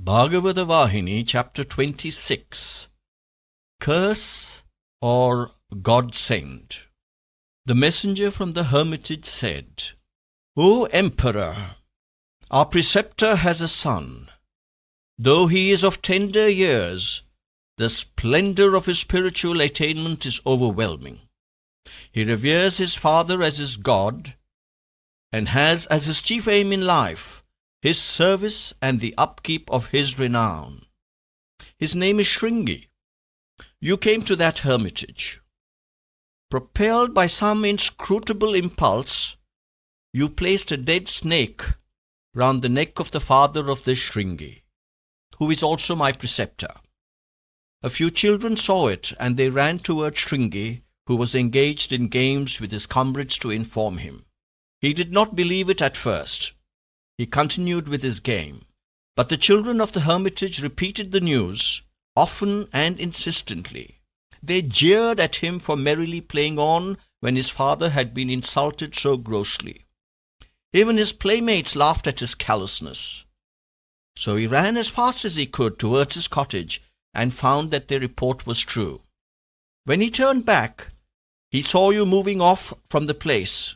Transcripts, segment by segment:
Bhagawatha Vahini, chapter 26. Curse or God sent. The messenger from the hermitage said, O Emperor, our preceptor has a son. Though he is of tender years, the splendor of his spiritual attainment is overwhelming. He reveres his father as his God, and has as his chief aim in life his service and the upkeep of his renown. His name is Shringi. You came to that hermitage. Propelled by some inscrutable impulse, you placed a dead snake round the neck of the father of this Shringi, who is also my preceptor. A few children saw it, and they ran toward Shringi, who was engaged in games with his comrades, to inform him. He did not believe it at first. He continued with his game, but the children of the hermitage repeated the news, often and insistently. They jeered at him for merrily playing on when his father had been insulted so grossly. Even his playmates laughed at his callousness. So he ran as fast as he could towards his cottage and found that their report was true. When he turned back, he saw you moving off from the place,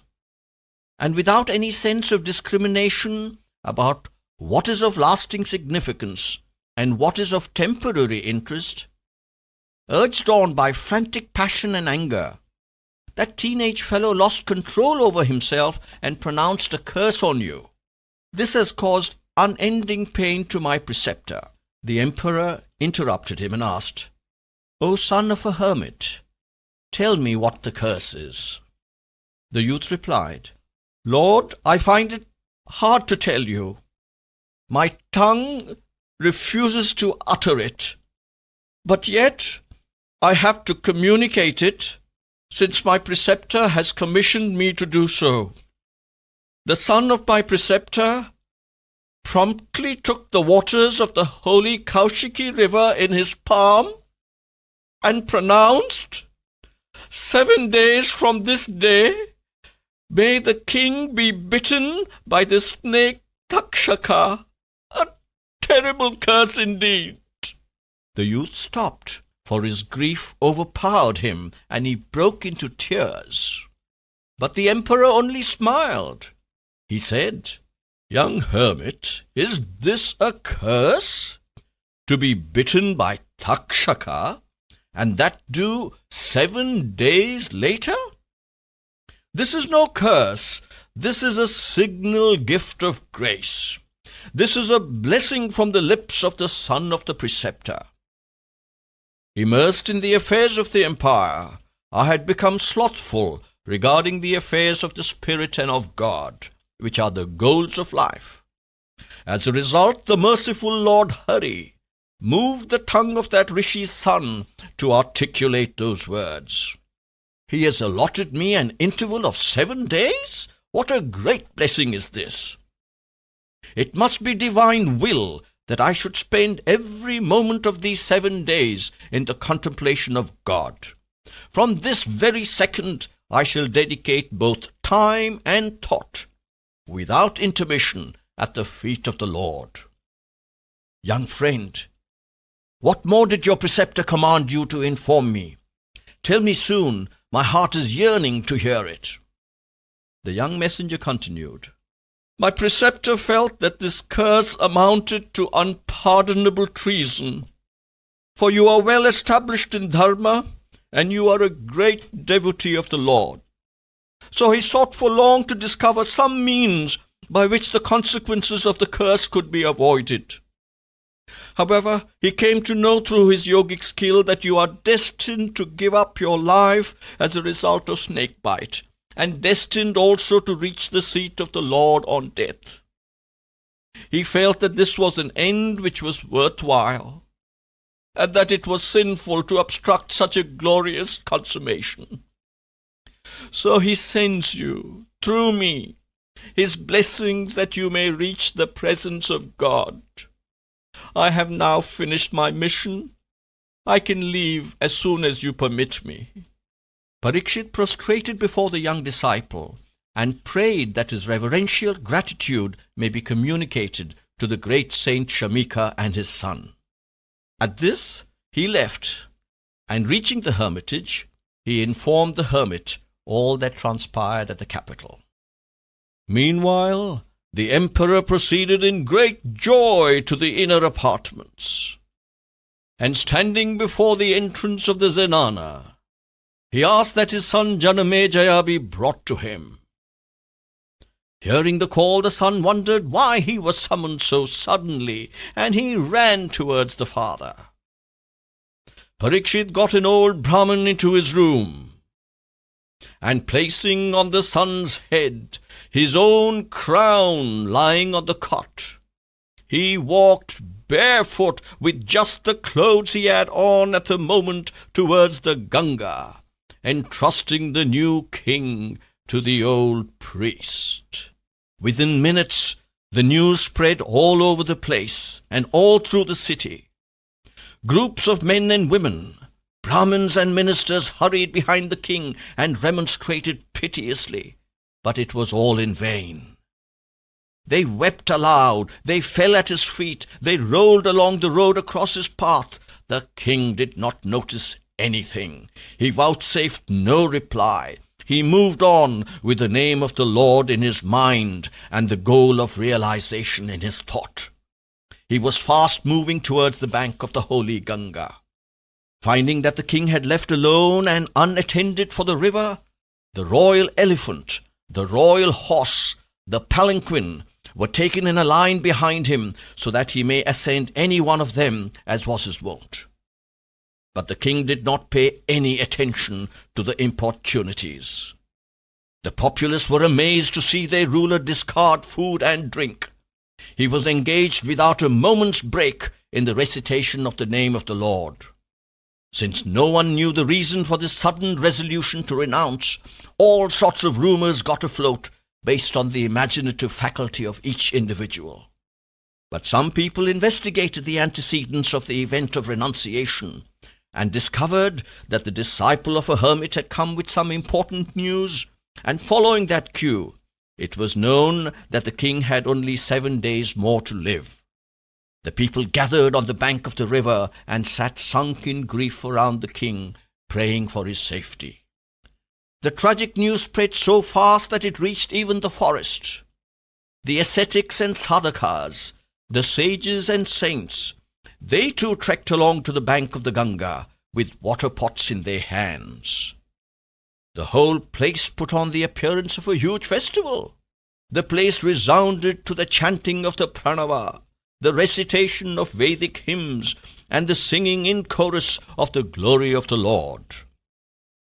and without any sense of discrimination about what is of lasting significance and what is of temporary interest, urged on by frantic passion and anger, that teenage fellow lost control over himself and pronounced a curse on you. This has caused unending pain to my preceptor. The emperor interrupted him and asked, O son of a hermit, tell me what the curse is. The youth replied, Lord, I find it hard to tell you. My tongue refuses to utter it, but yet I have to communicate it, since my preceptor has commissioned me to do so. The son of my preceptor promptly took the waters of the holy Kaushiki river in his palm and pronounced, 7 days from this day, may the king be bitten by the snake Takshaka. A terrible curse indeed. The youth stopped, for his grief overpowered him, and he broke into tears. But the emperor only smiled. He said, Young hermit, is this a curse? To be bitten by Takshaka, and that due 7 days later? This is no curse. This is a signal gift of grace. This is a blessing from the lips of the son of the preceptor. Immersed in the affairs of the empire, I had become slothful regarding the affairs of the spirit and of God, which are the goals of life. As a result, the merciful Lord Hari moved the tongue of that rishi's son to articulate those words. He has allotted me an interval of 7 days? What a great blessing is this! It must be divine will that I should spend every moment of these 7 days in the contemplation of God. From this very second I shall dedicate both time and thought, without intermission, at the feet of the Lord. Young friend, what more did your preceptor command you to inform me? Tell me soon. My heart is yearning to hear it. The young messenger continued, My preceptor felt that this curse amounted to unpardonable treason, for you are well established in Dharma, and you are a great devotee of the Lord. So he sought for long to discover some means by which the consequences of the curse could be avoided. However, he came to know through his yogic skill that you are destined to give up your life as a result of snakebite, and destined also to reach the seat of the Lord on death. He felt that this was an end which was worthwhile, and that it was sinful to obstruct such a glorious consummation. So he sends you, through me, his blessings that you may reach the presence of God. I have now finished my mission. I can leave as soon as you permit me. Parikshit prostrated before the young disciple and prayed that his reverential gratitude may be communicated to the great saint Shamika and his son. At this he left, and reaching the hermitage, he informed the hermit all that transpired at the capital. Meanwhile, the emperor proceeded in great joy to the inner apartments, and standing before the entrance of the zenana, he asked that his son Janamejaya be brought to him. Hearing the call, the son wondered why he was summoned so suddenly, and he ran towards the father. Parikshit got an old Brahmin into his room, and placing on the son's head his own crown lying on the cot, he walked barefoot with just the clothes he had on at the moment towards the Ganga, entrusting the new king to the old priest. Within minutes, the news spread all over the place and all through the city. Groups of men and women, Brahmins and ministers, hurried behind the king and remonstrated piteously, but it was all in vain. They wept aloud, they fell at his feet, they rolled along the road across his path. The king did not notice anything. He vouchsafed no reply. He moved on with the name of the Lord in his mind and the goal of realization in his thought. He was fast moving towards the bank of the holy Ganga. Finding that the king had left alone and unattended for the river, the royal elephant, the royal horse, the palanquin were taken in a line behind him, so that he may ascend any one of them, as was his wont. But the king did not pay any attention to the importunities. The populace were amazed to see their ruler discard food and drink. He was engaged without a moment's break in the recitation of the name of the Lord. Since no one knew the reason for this sudden resolution to renounce, all sorts of rumors got afloat based on the imaginative faculty of each individual. But some people investigated the antecedents of the event of renunciation and discovered that the disciple of a hermit had come with some important news, and following that cue, it was known that the king had only 7 days more to live. The people gathered on the bank of the river and sat sunk in grief around the king, praying for his safety. The tragic news spread so fast that it reached even the forest. The ascetics and sadhakas, the sages and saints, they too trekked along to the bank of the Ganga with water pots in their hands. The whole place put on the appearance of a huge festival. The place resounded to the chanting of the pranava, the recitation of Vedic hymns, and the singing in chorus of the glory of the Lord.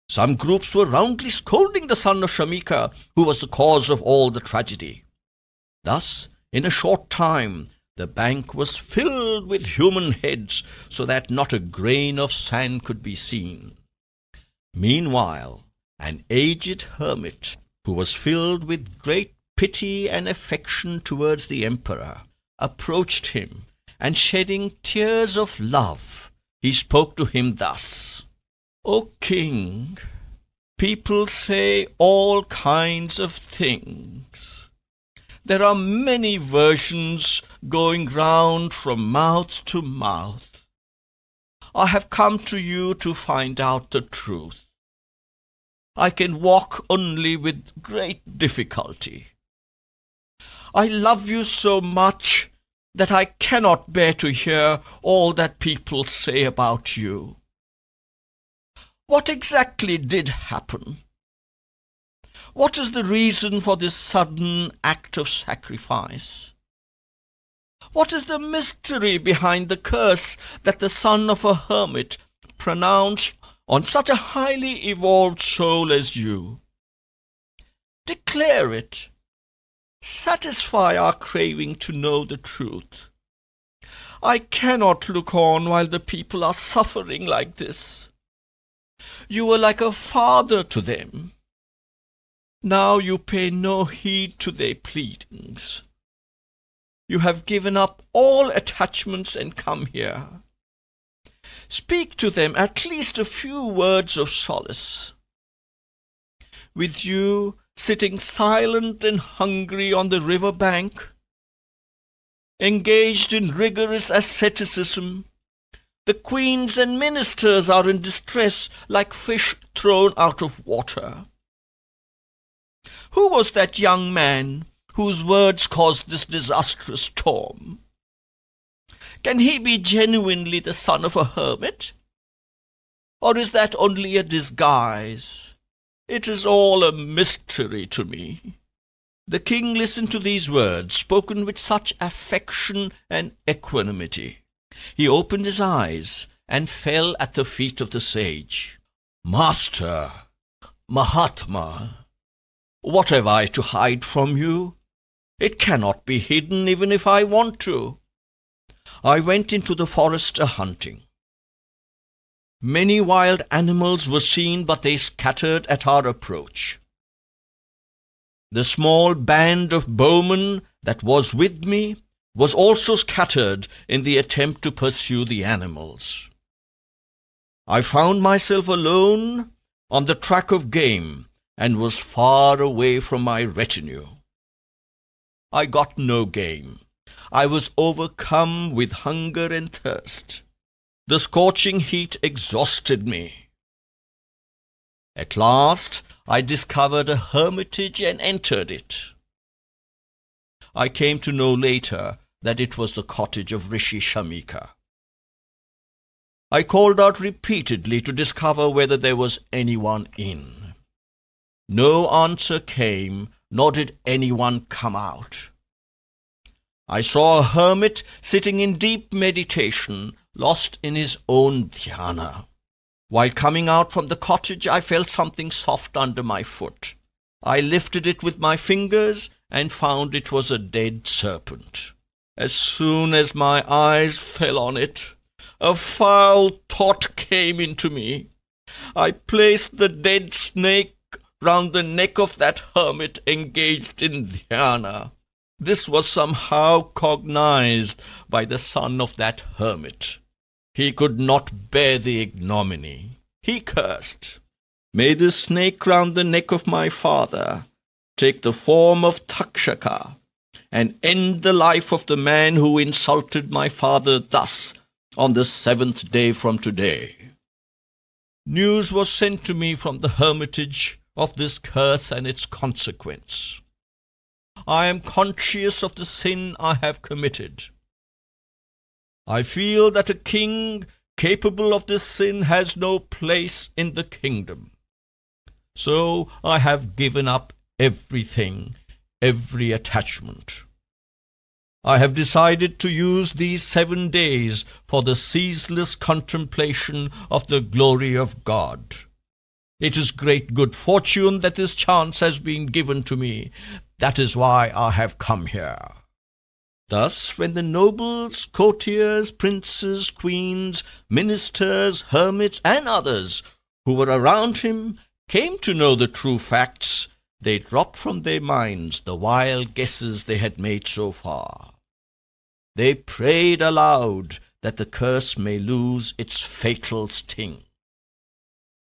Some groups were roundly scolding the son of Shamika, who was the cause of all the tragedy. Thus, in a short time, the bank was filled with human heads, so that not a grain of sand could be seen. Meanwhile, an aged hermit, who was filled with great pity and affection towards the emperor, approached him, and shedding tears of love, he spoke to him thus: "O king, people say all kinds of things. There are many versions going round from mouth to mouth. I have come to you to find out the truth. I can walk only with great difficulty. I love you so much that I cannot bear to hear all that people say about you. What exactly did happen? What is the reason for this sudden act of sacrifice? What is the mystery behind the curse that the son of a hermit pronounced on such a highly evolved soul as you? Declare it. Satisfy our craving to know the truth. I cannot look on while the people are suffering like this. You were like a father to them. Now you pay no heed to their pleadings. You have given up all attachments and come here. Speak to them at least a few words of solace. With you sitting silent and hungry on the river bank, engaged in rigorous asceticism. The queens and ministers are in distress like fish thrown out of water. Who was that young man whose words caused this disastrous storm? Can he be genuinely the son of a hermit? Or is that only a disguise? It is all a mystery to me." The king listened to these words, spoken with such affection and equanimity. He opened his eyes and fell at the feet of the sage. "Master, Mahatma, what have I to hide from you? It cannot be hidden even if I want to. I went into the forest a-hunting. Many wild animals were seen, but they scattered at our approach. The small band of bowmen that was with me was also scattered in the attempt to pursue the animals. I found myself alone on the track of game and was far away from my retinue. I got no game. I was overcome with hunger and thirst. The scorching heat exhausted me. At last I discovered a hermitage and entered it. I came to know later that it was the cottage of Rishi Shamika. I called out repeatedly to discover whether there was anyone in. No answer came, nor did anyone come out. I saw a hermit sitting in deep meditation, lost in his own dhyana. While coming out from the cottage, I felt something soft under my foot. I lifted it with my fingers and found it was a dead serpent. As soon as my eyes fell on it, a foul thought came into me. I placed the dead snake round the neck of that hermit engaged in dhyana. This was somehow cognized by the son of that hermit. He could not bear the ignominy. He cursed, "May the snake round the neck of my father take the form of Takshaka, and end the life of the man who insulted my father thus on the 7th day from today." News was sent to me from the hermitage of this curse and its consequence. I am conscious of the sin I have committed. I feel that a king capable of this sin has no place in the kingdom. So I have given up everything, every attachment. I have decided to use these 7 days for the ceaseless contemplation of the glory of God. It is great good fortune that this chance has been given to me. That is why I have come here." Thus, when the nobles, courtiers, princes, queens, ministers, hermits, and others who were around him came to know the true facts, they dropped from their minds the wild guesses they had made so far. They prayed aloud that the curse may lose its fatal sting.